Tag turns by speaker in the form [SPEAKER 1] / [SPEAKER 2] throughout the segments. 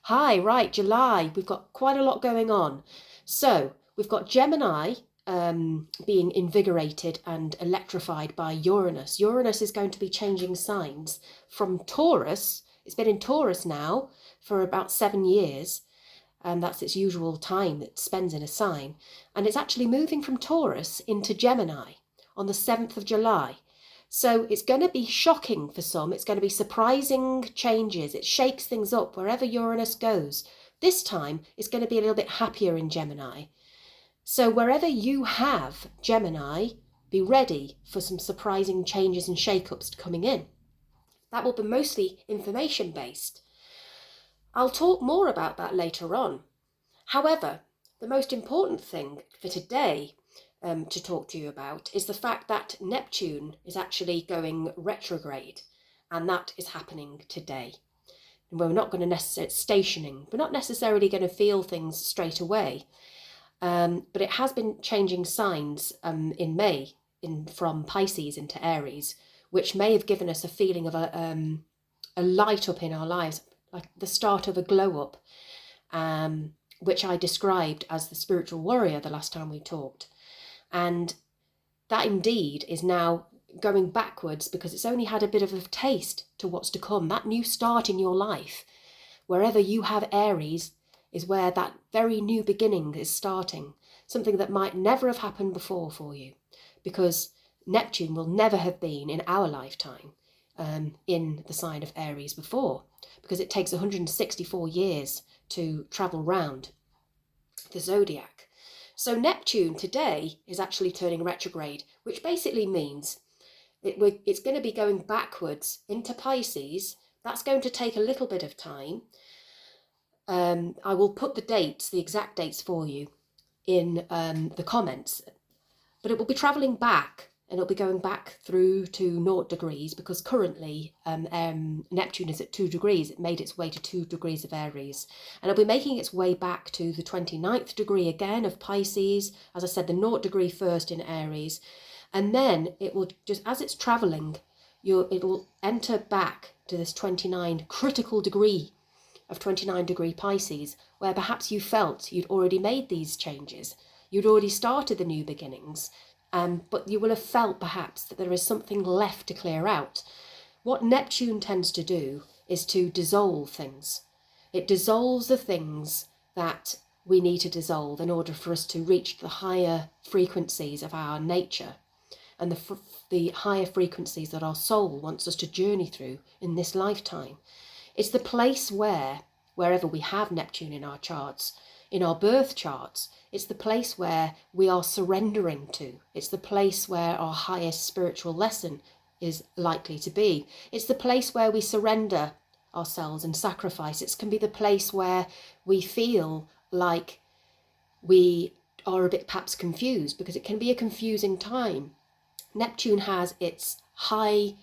[SPEAKER 1] Hi, right, July. We've got quite a lot going on. So we've got Gemini being invigorated and electrified by Uranus. Uranus is going to be changing signs from Taurus. It's been in Taurus now for about 7 years, and that's its usual time it spends in a sign. And it's actually moving from Taurus into Gemini on the 7th of July. So it's going to be shocking for some. It's going to be surprising changes. It shakes things up wherever Uranus goes. This time, it's going to be a little bit happier in Gemini. So wherever you have Gemini, be ready for some surprising changes and shake-ups coming in. That will be mostly information-based. I'll talk more about that later on. However, the most important thing for today to talk to you about is the fact that Neptune is actually going retrograde, and that is happening today. And we're not going to stationing. We're not necessarily going to feel things straight away, but it has been changing signs in May from Pisces into Aries, which may have given us a feeling of a light up in our lives, like the start of a glow up, which I described as the spiritual warrior the last time we talked. And that indeed is now going backwards because it's only had a bit of a taste to what's to come. That new start in your life, wherever you have Aries, is where that very new beginning is starting. Something that might never have happened before for you, because Neptune will never have been in our lifetime in the sign of Aries before, because it takes 164 years to travel round the zodiac. So Neptune today is actually turning retrograde, which basically means it's going to be going backwards into Pisces. That's going to take a little bit of time. I will put the exact dates for you in the comments, but it will be travelling back, and it'll be going back through to 0 degrees, because currently Neptune is at 2 degrees. It made its way to 2 degrees of Aries, and it'll be making its way back to the 29th degree again of Pisces. As I said, the 0 degree first in Aries, and then it will, just as it's travelling, it'll enter back to this 29 critical degree of 29 degree Pisces, where perhaps you felt you'd already made these changes. You'd already started the new beginnings. But you will have felt perhaps that there is something left to clear out. What Neptune tends to do is to dissolve things. It dissolves the things that we need to dissolve in order for us to reach the higher frequencies of our nature, and the higher frequencies that our soul wants us to journey through in this lifetime. It's the place wherever we have Neptune in our charts, in our birth charts, it's the place where we are surrendering to. It's the place where our highest spiritual lesson is likely to be. It's the place where we surrender ourselves and sacrifice. It can be the place where we feel like we are a bit perhaps confused, because it can be a confusing time. Neptune has its high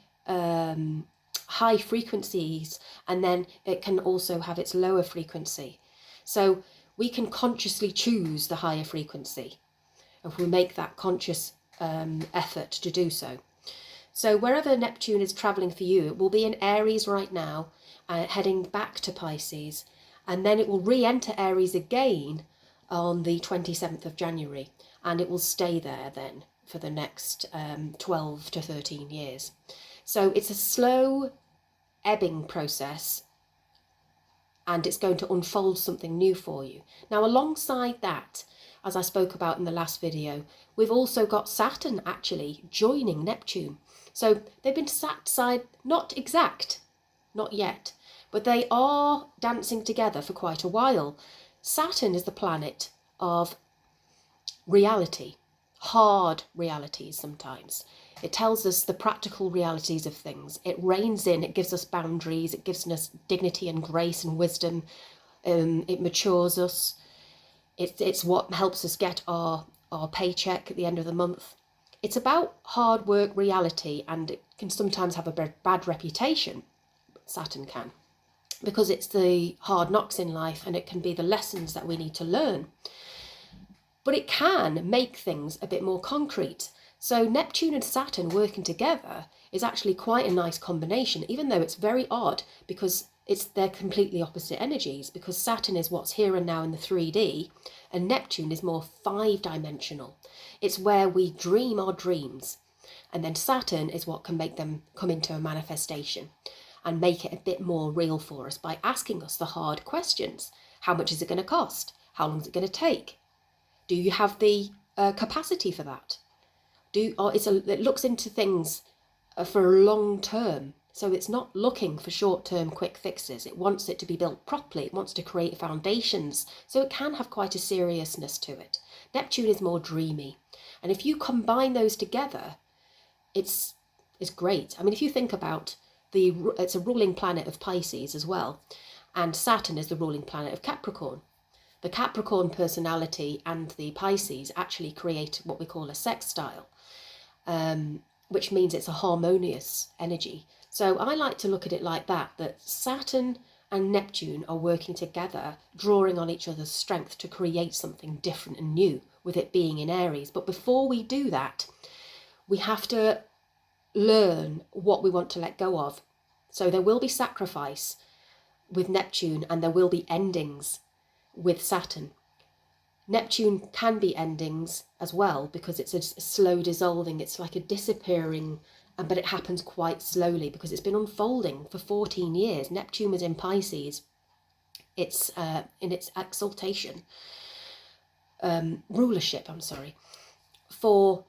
[SPEAKER 1] frequencies, and then it can also have its lower frequency. So we can consciously choose the higher frequency if we make that conscious effort to do so. So wherever Neptune is travelling for you, it will be in Aries right now, heading back to Pisces, and then it will re-enter Aries again on the 27th of January, and it will stay there then for the next 12 to 13 years. So it's a slow ebbing process, and it's going to unfold something new for you. Now, alongside that, as I spoke about in the last video, we've also got Saturn actually joining Neptune. So they've been sat side, not exact, not yet, but they are dancing together for quite a while. Saturn is the planet of reality, hard realities sometimes. It tells us the practical realities of things. It reins in, it gives us boundaries, it gives us dignity and grace and wisdom. It matures us. It's what helps us get our paycheck at the end of the month. It's about hard work reality, and it can sometimes have a bad reputation, Saturn can, because it's the hard knocks in life, and it can be the lessons that we need to learn. But it can make things a bit more concrete. So Neptune and Saturn working together is actually quite a nice combination, even though it's very odd, because they're completely opposite energies, because Saturn is what's here and now in the 3D, and Neptune is more 5-dimensional. It's where we dream our dreams, and then Saturn is what can make them come into a manifestation and make it a bit more real for us by asking us the hard questions. How much is it going to cost? How long is it going to take? Do you have the capacity for that? It looks into things for a long term. So it's not looking for short-term quick fixes. It wants it to be built properly. It wants to create foundations. So it can have quite a seriousness to it. Neptune is more dreamy. And if you combine those together, it's great. I mean, if you think about it's a ruling planet of Pisces as well. And Saturn is the ruling planet of Capricorn. The Capricorn personality and the Pisces actually create what we call a sextile, which means it's a harmonious energy. So I like to look at it like that Saturn and Neptune are working together, drawing on each other's strength to create something different and new, with it being in Aries. But before we do that, we have to learn what we want to let go of. So there will be sacrifice with Neptune, and there will be endings with Saturn. Neptune can be endings as well, because it's a slow dissolving. It's like a disappearing, but it happens quite slowly because it's been unfolding for 14 years. Neptune was in Pisces. It's in its exaltation, rulership, for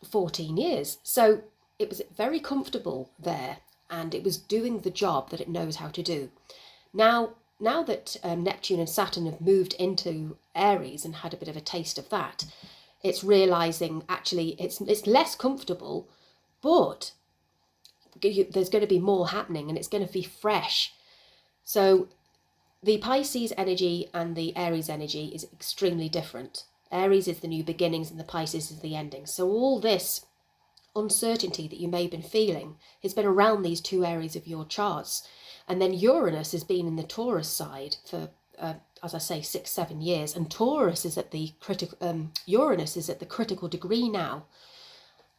[SPEAKER 1] 14 years. So it was very comfortable there, and it was doing the job that it knows how to do. Now that Neptune and Saturn have moved into Aries and had a bit of a taste of that, it's realising actually it's less comfortable, but there's going to be more happening, and it's going to be fresh. So the Pisces energy and the Aries energy is extremely different. Aries is the new beginnings and the Pisces is the ending. So all this uncertainty that you may have been feeling has been around these two areas of your charts. And then Uranus has been in the Taurus side for, as I say, 6-7 years. And Taurus is at the Uranus is at the critical degree now,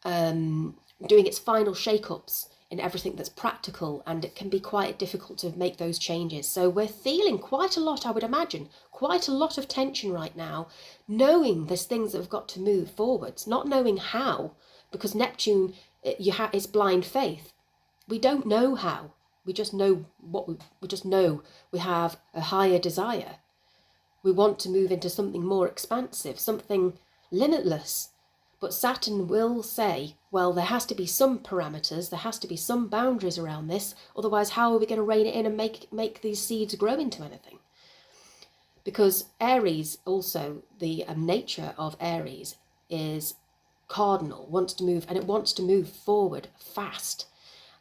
[SPEAKER 1] doing its final shake-ups in everything that's practical, and it can be quite difficult to make those changes. So we're feeling quite a lot, I would imagine, quite a lot of tension right now, knowing there's things that have got to move forwards, not knowing how, because Neptune, it's blind faith. We don't know how. We just know we just know we have a higher desire. We want to move into something more expansive, something limitless. But Saturn will say, well, there has to be some parameters, there has to be some boundaries around this, otherwise how are we going to rein it in and make these seeds grow into anything? Because Aries, also, the nature of Aries is cardinal, wants to move, and it wants to move forward fast.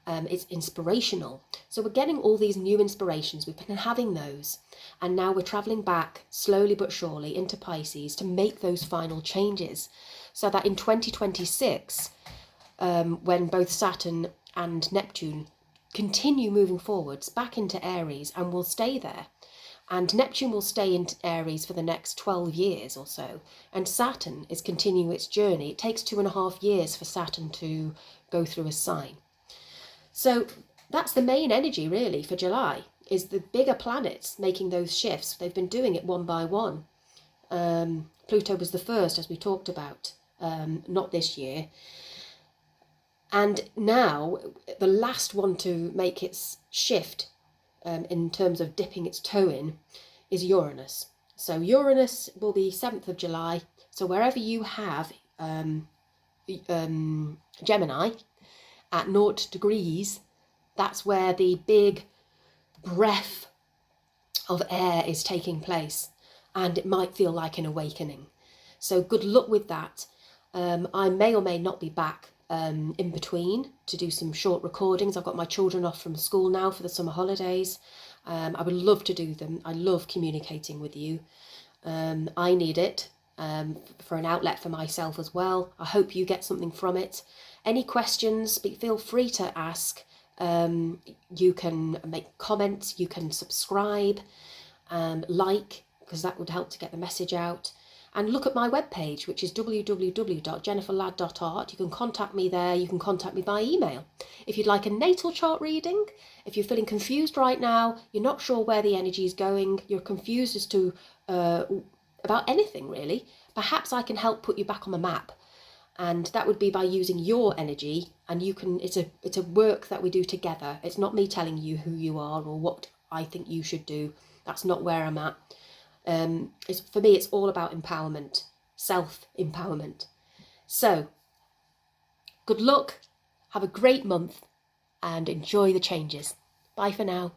[SPEAKER 1] It's inspirational. So we're getting all these new inspirations, we've been having those, and now we're travelling back slowly but surely into Pisces to make those final changes, so that in 2026, when both Saturn and Neptune continue moving forwards back into Aries and will stay there, and Neptune will stay in Aries for the next 12 years or so, and Saturn is continuing its journey. It takes 2.5 years for Saturn to go through a sign. So that's the main energy really for July, is the bigger planets making those shifts. They've been doing it one by one. Pluto was the first, as we talked about, not this year. And now the last one to make its shift in terms of dipping its toe in is Uranus. So Uranus will be 7th of July. So wherever you have Gemini at 0 degrees, that's where the big breath of air is taking place, and it might feel like an awakening. So good luck with that. I may or may not be back in between to do some short recordings. I've got my children off from school now for the summer holidays. I would love to do them. I love communicating with you. I need it for an outlet for myself as well. I hope you get something from it. Any questions, feel free to ask. You can make comments, you can subscribe, like, because that would help to get the message out. and look at my webpage, which is www.jenniferladd.art. You can contact me there. You can contact me by email. If you'd like a natal chart reading, if you're feeling confused right now, you're not sure where the energy is going, you're confused as to about anything really, perhaps I can help put you back on the map. And that would be by using your energy, and you can, it's a work that we do together. It's not me telling you who you are or what I think you should do. That's not where I'm at. For me, it's all about empowerment, self-empowerment. So, good luck, have a great month, and enjoy the changes. Bye for now.